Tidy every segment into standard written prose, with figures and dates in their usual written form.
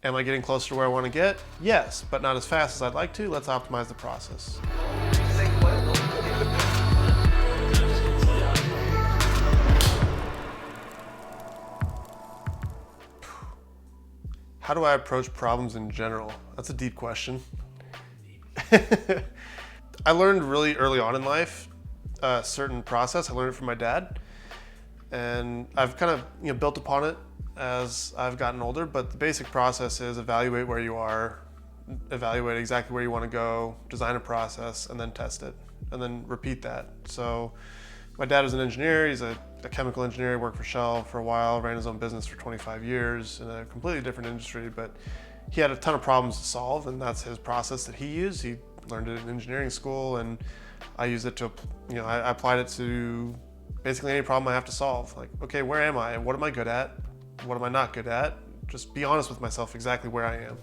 Am I getting closer to where I want to get? Yes, but not as fast as I'd like to. Let's optimize the process. How do I approach problems in general? That's a deep question. I learned really early on in life a certain process. I learned it from my dad, and I've kind of built upon it as I've gotten older. But the basic process is evaluate where you are, evaluate exactly where you want to go, design a process, and then test it, and then repeat that. So my dad was an engineer. He's a chemical engineer. He worked for Shell for a while, ran his own business for 25 years in a completely different industry, but he had a ton of problems to solve, and that's his process that he used. He learned it in engineering school, and I use it to, I applied it to basically any problem I have to solve. Like, okay, where am I? What am I good at? What am I not good at? Just be honest with myself exactly where I am.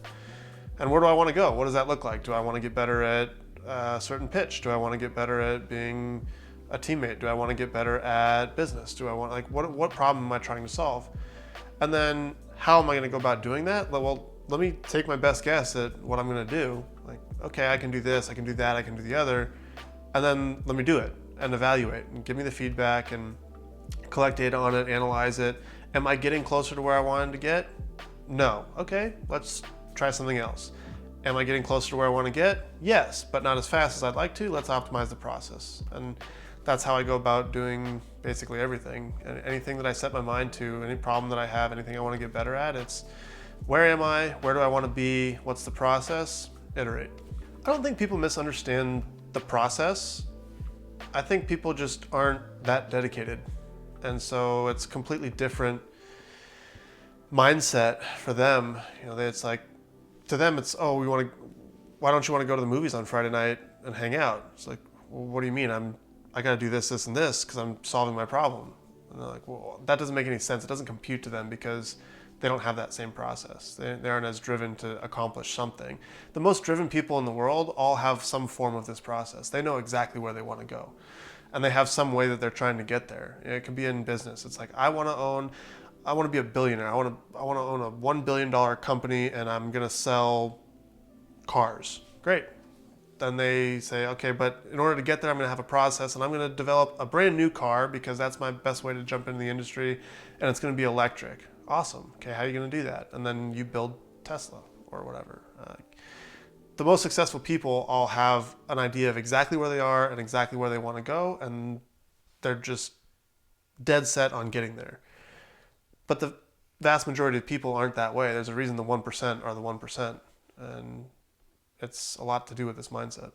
And where do I want to go? What does that look like? Do I want to get better at a certain pitch? Do I want to get better at being a teammate? Do I want to get better at business? Do I want, what problem am I trying to solve? And then how am I going to go about doing that? Well, let me take my best guess at what I'm going to do. Like, okay, I can do this, I can do that, I can do the other. And then let me do it and evaluate and give me the feedback and collect data on it, analyze it. Am I getting closer to where I wanted to get? No. Okay, let's try something else. Am I getting closer to where I want to get? Yes, but not as fast as I'd like to. Let's optimize the process. And that's how I go about doing basically everything. Anything that I set my mind to, any problem that I have, anything I want to get better at, it's where am I? Where do I want to be? What's the process? Iterate. I don't think people misunderstand the process. I think people just aren't that dedicated. And so it's completely different mindset for them. It's like, to them it's, oh, why don't you want to go to the movies on Friday night and hang out? It's like, well, what do you mean? I got to do this, this, and this because I'm solving my problem. And they're like, well, that doesn't make any sense. It doesn't compute to them because they don't have that same process. They aren't as driven to accomplish something. The most driven people in the world all have some form of this process. They know exactly where they want to go. And they have some way that they're trying to get there. It can be in business. It's like, I want to be a billionaire. I want to own a $1 billion company, and I'm going to sell cars. Great. Then they say, okay, but in order to get there, I'm going to have a process, and I'm going to develop a brand new car because that's my best way to jump into the industry, and it's going to be electric. Awesome. Okay, how are you going to do that? And then you build Tesla or whatever. The most successful people all have an idea of exactly where they are and exactly where they want to go, and they're just dead set on getting there. But the vast majority of people aren't that way. There's a reason the 1% are the 1%, and it's a lot to do with this mindset.